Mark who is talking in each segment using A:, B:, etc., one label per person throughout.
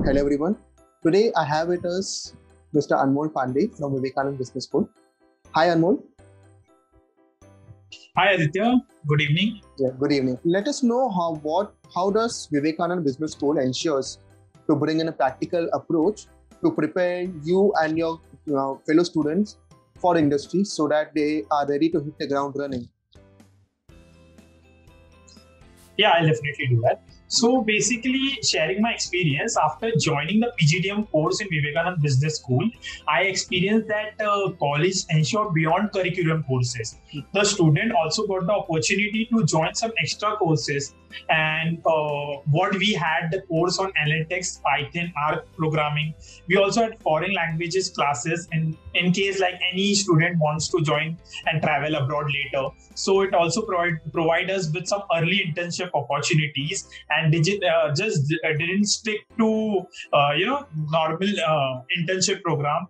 A: Hello everyone. Today I have with us Mr. Anmol Pandey from Vivekanand Business School. Hi Anmol.
B: Hi Aditya, good evening.
A: Yeah, good evening. Let us know how does Vivekanand Business School ensures to bring in a practical approach to prepare you and your fellow students for industry so that they are ready to hit the ground running.
B: Yeah, I'll definitely do that. So basically, sharing my experience after joining the PGDM course in Vivekanand Business School, I experienced that college ensured beyond curriculum courses. The student also got the opportunity to join some extra courses, and what we had the course on analytics, Python, R programming. We also had foreign languages classes, in case like any student wants to join and travel abroad later. So it also provide us with some early internship opportunities, and didn't stick to normal internship program.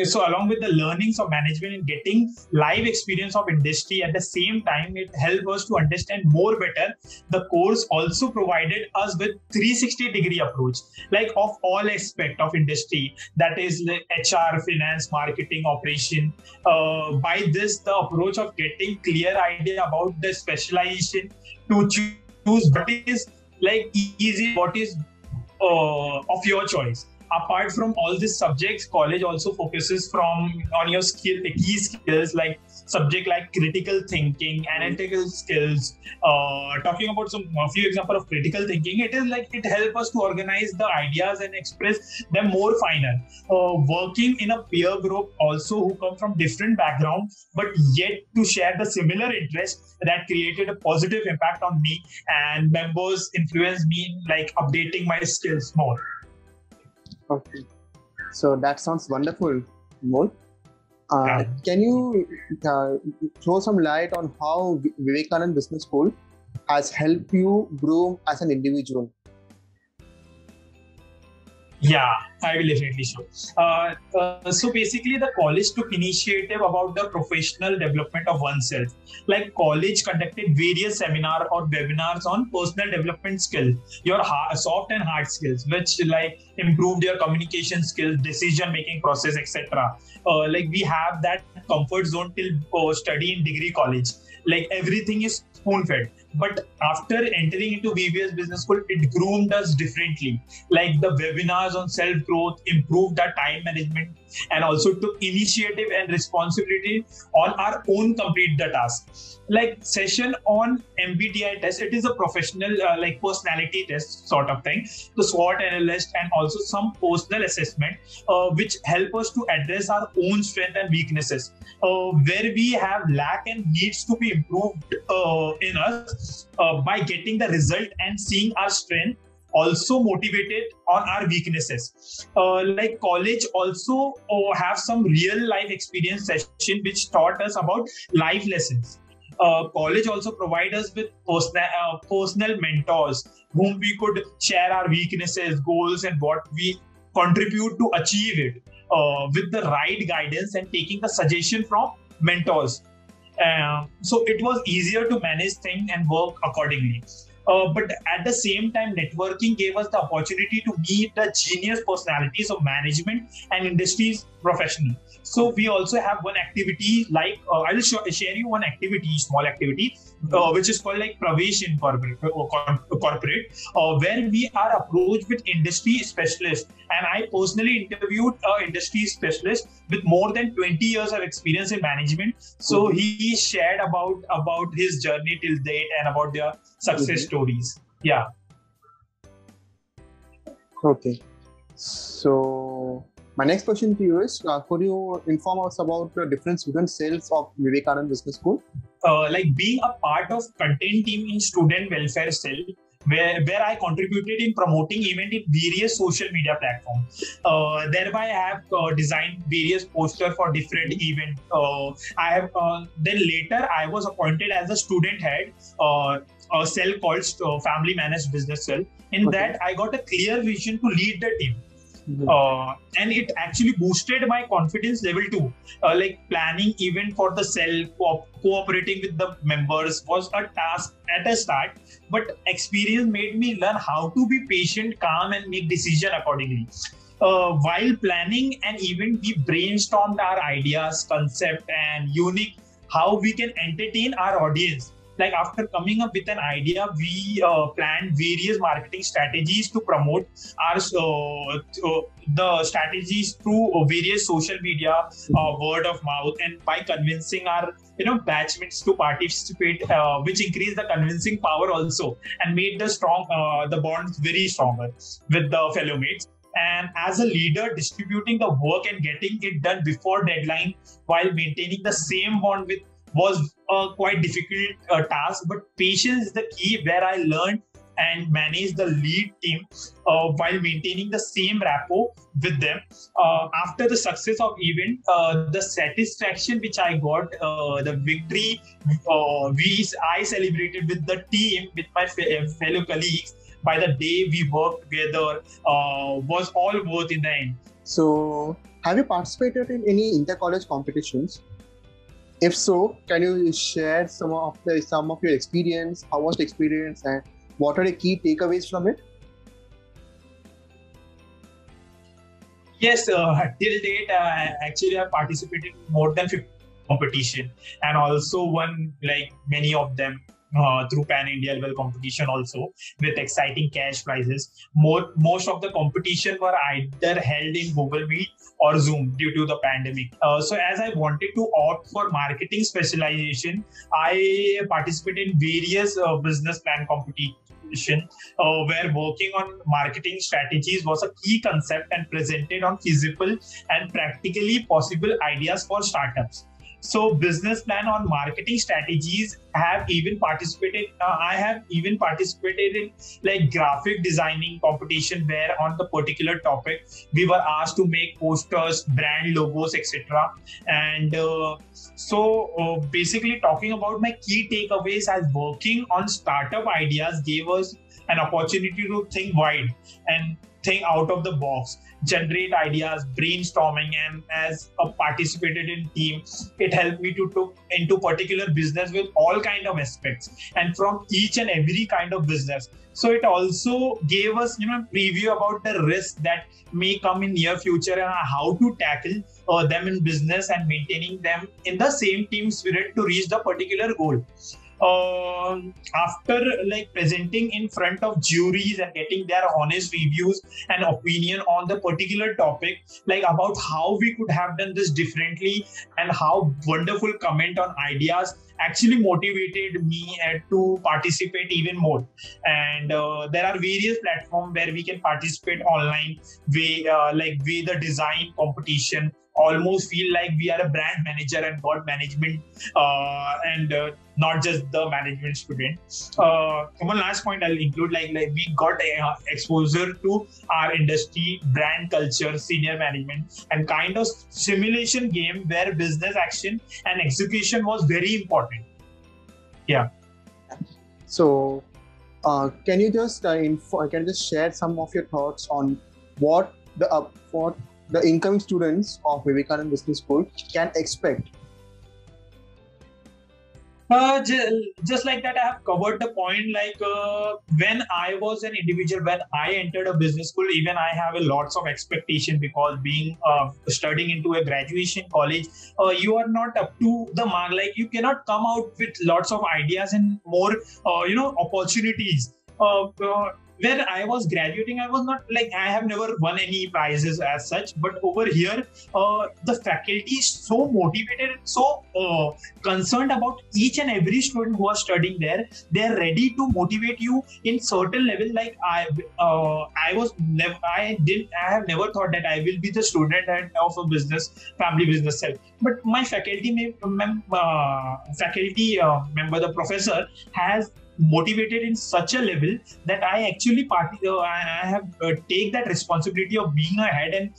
B: So along with the learnings of management and getting live experience of industry at the same time, it helped us to understand more better. The course also provided us with 360-degree approach, like of all aspect of industry, that is like HR, finance, marketing, operation. By this, the approach of getting clear idea about the specialization to choose what is like easy, what is of your choice. Apart from all these subjects, college also focuses on your key skills like subject like critical thinking, analytical skills. Talking about a few examples of critical thinking, it is like it helps us to organize the ideas and express them more finer. Working in a peer group also who come from different backgrounds, but yet to share the similar interests, that created a positive impact on me, and members influenced me in like updating my skills more.
A: Okay. So that sounds wonderful, Anmol.
B: Yeah.
A: Can you throw some light on how Vivekanand Business School has helped you grow as an individual?
B: Yeah, I will definitely show. So basically, the college took initiative about the professional development of oneself. Like college conducted various seminars or webinars on personal development skills, your soft and hard skills, which like improved your communication skills, decision making process, etc. Like we have that comfort zone till study in degree college. Like everything is spoon fed. But after entering into VBS Business School, it groomed us differently. Like the webinars on self-growth, improved our time management, and also took initiative and responsibility on our own complete the task. Like session on MBTI test, it is a professional like personality test sort of thing. The SWOT analyst and also some personal assessment, which help us to address our own strength and weaknesses, where we have lack and needs to be improved in us by getting the result and seeing our strength also motivated on our weaknesses. Like college also have some real life experience session which taught us about life lessons. College also provide us with personal mentors whom we could share our weaknesses, goals, and what we contribute to achieve it, with the right guidance and taking the suggestion from mentors. So it was easier to manage things and work accordingly. But at the same time, networking gave us the opportunity to meet the genius personalities of management and industries professionals. So we also have one activity like I will share you one activity, small activity, which is called like Pravesh in corporate, where we are approached with industry specialists. And I personally interviewed an industry specialist with more than 20 years of experience in management. So he shared about his journey till date and about their success stories. Yeah.
A: Okay. So my next question to you is, could you inform us about the difference within sales of Vivekanand Business School?
B: Like being a part of content team in student welfare cell, where I contributed in promoting event in various social media platforms. Thereby, I have designed various posters for different events. I have then later I was appointed as a student head, a cell called Family Managed Business Cell. In that, I got a clear vision to lead the team. And it actually boosted my confidence level too. Like planning event for the cell, cooperating with the members was a task at a start, but experience made me learn how to be patient, calm, and make decision accordingly. While planning an event, we brainstormed our ideas, concept, and unique how we can entertain our audience. Like after coming up with an idea, we planned various marketing strategies to promote our the strategies through various social media, word of mouth, and by convincing our batchmates to participate, which increased the convincing power also and made the bonds very stronger with the fellow mates. And as a leader, distributing the work and getting it done before deadline while maintaining the same bond with was a quite difficult task. But patience is the key, where I learned and managed the lead team while maintaining the same rapport with them. After the success of event, the satisfaction which I got, the victory I celebrated with the team, with my fellow colleagues, by the day we worked together, was all worth in the end.
A: So, have you participated in any inter-college competitions? If so, can you share some of your experience? How was the experience, and what are the key takeaways from it?
B: Yes, till date, actually, I participated in more than 50 competition, and also won like many of them through Pan India level competition also, with exciting cash prizes. Most of the competition were either held in Google Meet or Zoom due to the pandemic. So as I wanted to opt for marketing specialization, I participated in various business plan competition, where working on marketing strategies was a key concept and presented on feasible and practically possible ideas for startups. So business plan on marketing strategies have even participated. I have even participated in like graphic designing competition, where on the particular topic we were asked to make posters, brand logos, etc. And basically talking about my key takeaways, as working on startup ideas gave us an opportunity to think wide and think out of the box, generate ideas, brainstorming, and as a participated in team, it helped me to look into particular business with all kind of aspects and from each and every kind of business. So it also gave us preview about the risks that may come in near future and how to tackle them in business and maintaining them in the same team spirit to reach the particular goal. After like presenting in front of juries and getting their honest reviews and opinion on the particular topic, like about how we could have done this differently and how wonderful comment on ideas actually motivated me to participate even more. And there are various platforms where we can participate online, way the design competition, almost feel like we are a brand manager and got management and not just the management student. One last point I'll include, like we got exposure to our industry, brand culture, senior management, and kind of simulation game where business action and execution was very important. Yeah.
A: So, can you just share some of your thoughts on what the incoming students of Vivekananda Business School can expect?
B: Just like that, I have covered the point. Like when I was an individual, when I entered a business school, even I have a lots of expectation, because being studying into a graduation college, you are not up to the mark. Like you cannot come out with lots of ideas and more, opportunities. Where I was graduating, I was not like, I have never won any prizes as such, but over here, the faculty is so motivated, so concerned about each and every student who are studying there. They are ready to motivate you in certain level. Like I have never thought that I will be the student of a family business cell. But my faculty member, the professor, has motivated in such a level that I actually I have take that responsibility of being ahead and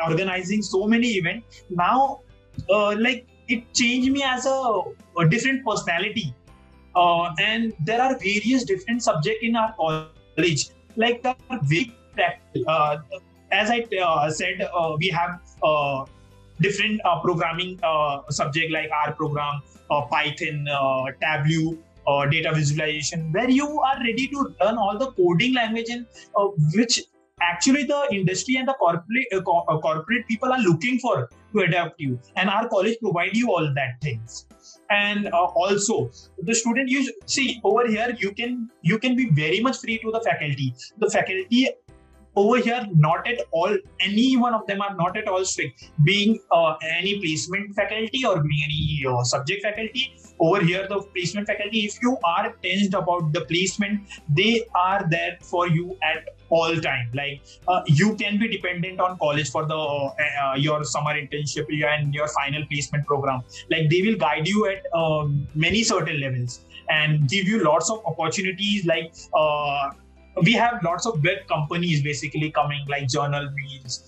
B: organizing so many events. Now, like it changed me as a different personality, and there are various different subjects in our college. Like there are very practical. as I said, we have different programming subject like R program, Python, Tableau, data visualization, where you are ready to learn all the coding language in which actually the industry and the corporate people are looking for to adapt you, and our college provide you all that things. And also the student, you see over here, you can be very much free to the faculty. The faculty over here, not at all, any one of them are not at all strict, being any placement faculty or being any subject faculty. Over here, the placement faculty, if you are tensed about the placement, they are there for you at all time. Like you can be dependent on college for the your summer internship and your final placement program. Like they will guide you at many certain levels and give you lots of opportunities. Like we have lots of big companies basically coming, like General Mills,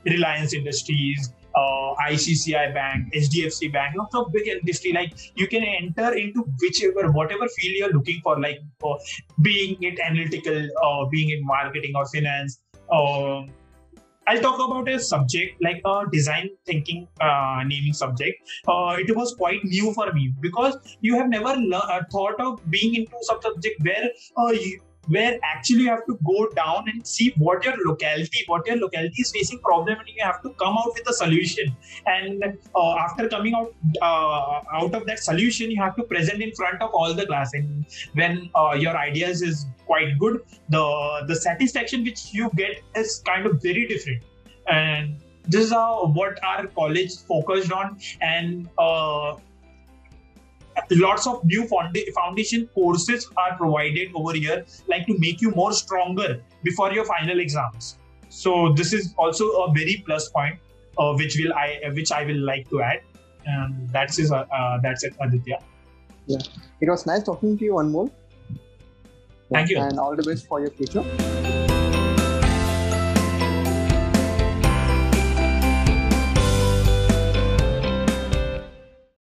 B: Reliance Industries, ICCI Bank, HDFC Bank, lots of big industry. Like you can enter into whatever field you're looking for, like being it analytical, being in marketing or finance. I'll talk about a subject like a design thinking naming subject. It was quite new for me because you have never thought of being into some subject where actually you have to go down and see what your locality is facing problem, and you have to come out with a solution. And after coming out of that solution, you have to present in front of all the class. And when your ideas is quite good, the satisfaction which you get is kind of very different. And this is what our college focused on. And lots of new foundation courses are provided over here, like to make you more stronger before your final exams. So this is also a very plus point, which I will like to add. And that's it, Aditya.
A: Yeah, it was nice talking to you, Anmol.
B: Thank you.
A: And all the best for your future.